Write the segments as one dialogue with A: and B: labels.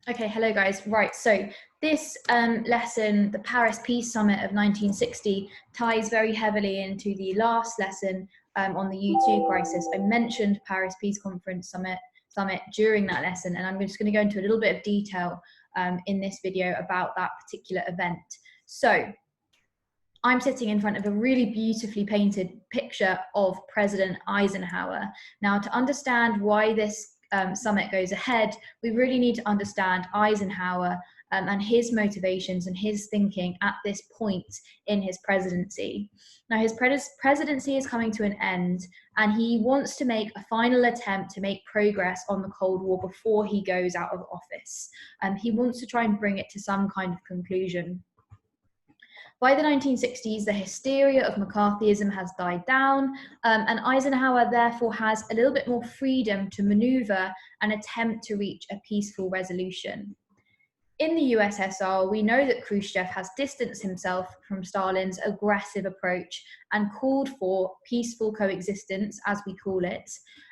A: Okay, hello guys. Right, so this lesson, the Paris Peace Summit of 1960, ties very heavily into the last lesson on the U2 crisis. I mentioned Paris Peace Conference Summit during that lesson, and I'm just going to go into a little bit of detail in this video about that particular event. So I'm sitting in front of a really beautifully painted picture of President Eisenhower. Now, to understand why this summit goes ahead, we really need to understand Eisenhower and his motivations and his thinking at this point in his presidency. Now, his presidency is coming to an end, and he wants to make a final attempt to make progress on the Cold War before he goes out of office. He wants to try and bring it to some kind of conclusion. By the 1960s, the hysteria of McCarthyism has died down, and Eisenhower therefore has a little bit more freedom to maneuver and attempt to reach a peaceful resolution. In the USSR, we know that Khrushchev has distanced himself from Stalin's aggressive approach and called for peaceful coexistence, as we call it.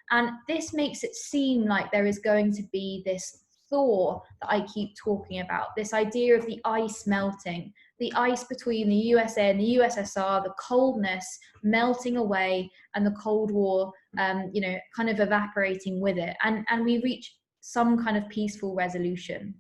A: And this makes it seem like there is going to be this thaw that I keep talking about, this idea of the ice melting, the ice between the USA and the USSR, the coldness melting away and the Cold War, kind of evaporating with it. And we reach some kind of peaceful resolution.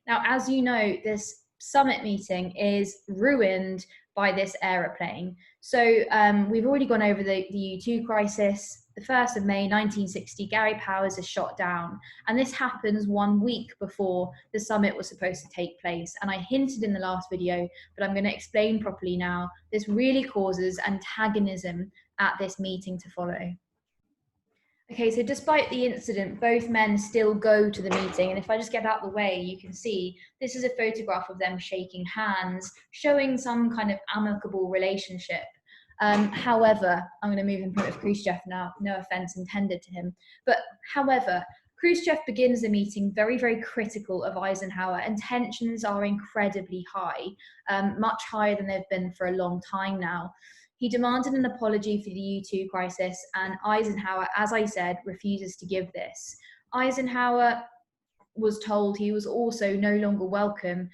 A: Now, as you know, this summit meeting is ruined by this aeroplane. So we've already gone over the U2 crisis. The 1st of May 1960, Gary Powers is shot down. And this happens 1 week before the summit was supposed to take place. And I hinted in the last video, but I'm going to explain properly now. This really causes antagonism at this meeting to follow. Okay, so despite the incident, both men still go to the meeting. And if I just get out of the way, you can see this is a photograph of them shaking hands, showing some kind of amicable relationship. However, I'm going to move in front of Khrushchev now, no offense intended to him. But however, Khrushchev begins the meeting very, very critical of Eisenhower, and tensions are incredibly high, much higher than they've been for a long time now. He demanded an apology for the U2 crisis, and Eisenhower, as I said, refuses to give this. Eisenhower was told he was also no longer welcome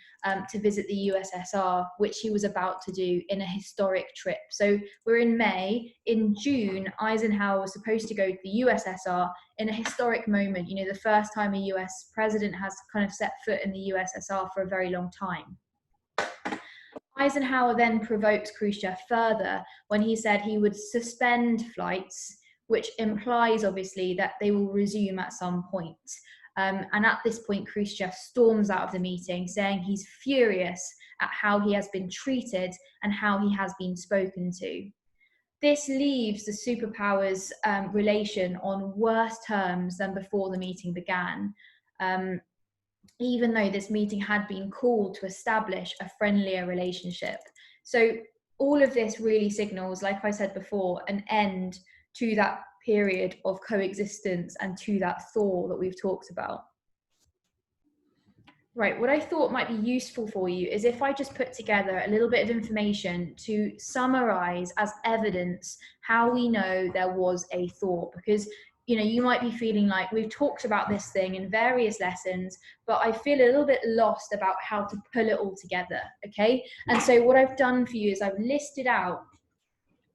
A: to visit the USSR, which he was about to do in a historic trip. So we're in May. In June, Eisenhower was supposed to go to the USSR in a historic moment, you know, the first time a US president has kind of set foot in the USSR for a very long time. Eisenhower then provoked Khrushchev further when he said he would suspend flights, which implies obviously that they will resume at some point. And at this point, Khrushchev storms out of the meeting, saying he's furious at how he has been treated and how he has been spoken to. This leaves the superpowers' relation on worse terms than before the meeting began. Even though this meeting had been called to establish a friendlier relationship. So all of this really signals, like I said before, an end to that period of coexistence and to that thaw that we've talked about. Right, what I thought might be useful for you is if I just put together a little bit of information to summarize as evidence how we know there was a thaw, because you know, you might be feeling like we've talked about this thing in various lessons, but I feel a little bit lost about how to pull it all together, okay? And so what I've done for you is I've listed out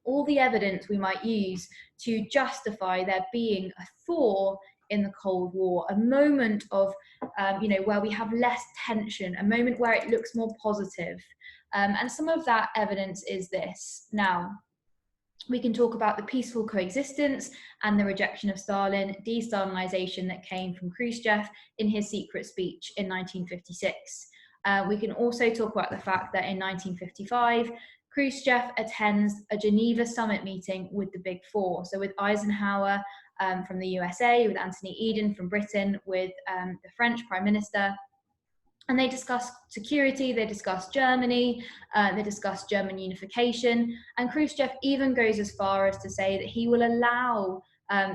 A: all the evidence we might use to justify there being a thaw in the Cold War, a moment of, where we have less tension, a moment where it looks more positive. And some of that evidence is this. Now, we can talk about the peaceful coexistence and the rejection of Stalin, de-Stalinization that came from Khrushchev in his secret speech in 1956. We can also talk about the fact that in 1955, Khrushchev attends a Geneva summit meeting with the Big Four. So with Eisenhower from the USA, with Anthony Eden from Britain, with the French Prime Minister. And they discuss security, they discuss Germany, they discuss German unification. And Khrushchev even goes as far as to say that he will allow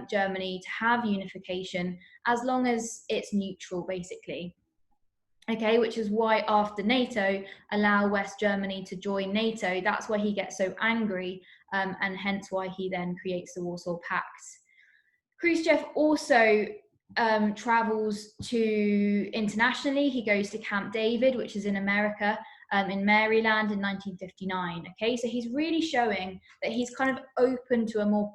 A: Germany to have unification as long as it's neutral, basically. Okay, which is why after NATO, allow West Germany to join NATO. That's why he gets so angry, and hence why he then creates the Warsaw Pact. Khrushchev also travels to internationally. He goes to Camp David, which is in America, in Maryland in 1959. Okay, so he's really showing that he's kind of open to a more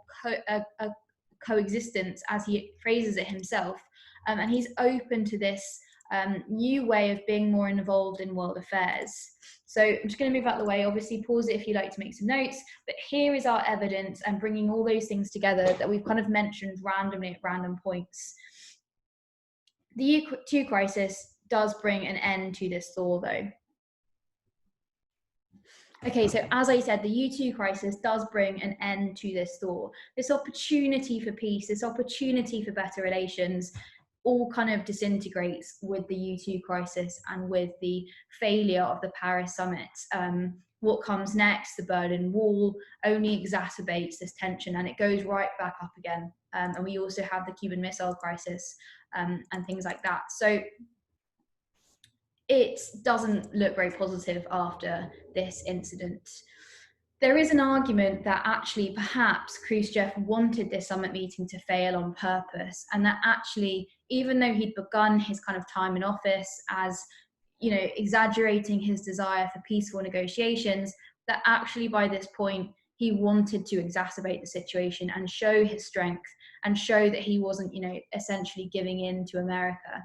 A: coexistence, as he phrases it himself, and he's open to this new way of being more involved in world affairs. So I'm just going to move out of the way. Obviously, pause it if you like to make some notes. But here is our evidence, and bringing all those things together that we've kind of mentioned randomly at random points. The U2 crisis does bring an end to this thaw, though. Okay, so as I said, the U2 crisis does bring an end to this thaw. This opportunity for peace, this opportunity for better relations, all kind of disintegrates with the U2 crisis and with the failure of the Paris summit. What comes next, the Berlin Wall, only exacerbates this tension, and it goes right back up again. And we also have the Cuban Missile Crisis and things like that. So it doesn't look very positive after this incident. There is an argument that actually perhaps Khrushchev wanted this summit meeting to fail on purpose, and that actually, even though he'd begun his kind of time in office as, you know, exaggerating his desire for peaceful negotiations, that actually by this point he wanted to exacerbate the situation and show his strength and show that he wasn't, you know, essentially giving in to America.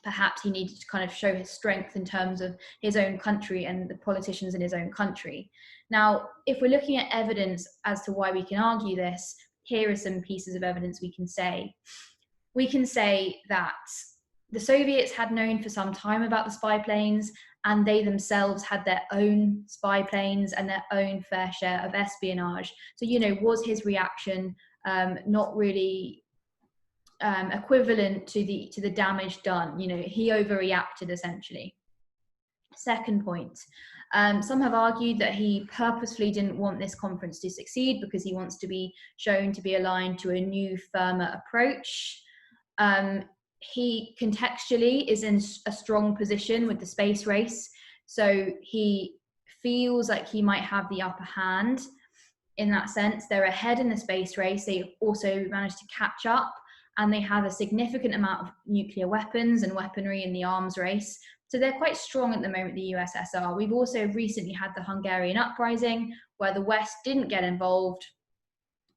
A: Perhaps he needed to kind of show his strength in terms of his own country and the politicians in his own country. Now, if we're looking at evidence as to why we can argue this, here are some pieces of evidence we can say. We can say that the Soviets had known for some time about the spy planes, and they themselves had their own spy planes and their own fair share of espionage. So, you know, was his reaction not really equivalent to the damage done? You know, he overreacted essentially. Second point, some have argued that he purposefully didn't want this conference to succeed because he wants to be shown to be aligned to a new, firmer approach. He contextually is in a strong position with the space race, so he feels like he might have the upper hand in that sense. They're ahead in the space race. They also managed to catch up, and they have a significant amount of nuclear weapons and weaponry in the arms race. So they're quite strong at the moment, the USSR. We've also recently had the Hungarian uprising, where the West didn't get involved.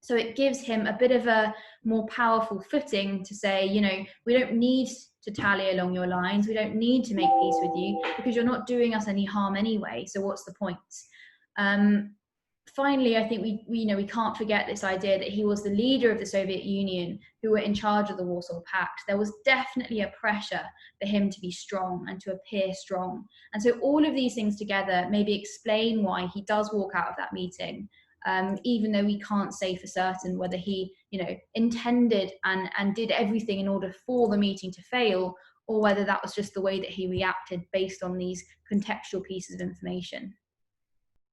A: So it gives him a bit of a more powerful footing to say, you know, we don't need to tally along your lines. We don't need to make peace with you because you're not doing us any harm anyway. So what's the point? Finally, I think we can't forget this idea that he was the leader of the Soviet Union who were in charge of the Warsaw Pact. There was definitely a pressure for him to be strong and to appear strong. And so all of these things together maybe explain why he does walk out of that meeting. Even though we can't say for certain whether he, you know, intended and did everything in order for the meeting to fail, or whether that was just the way that he reacted based on these contextual pieces of information.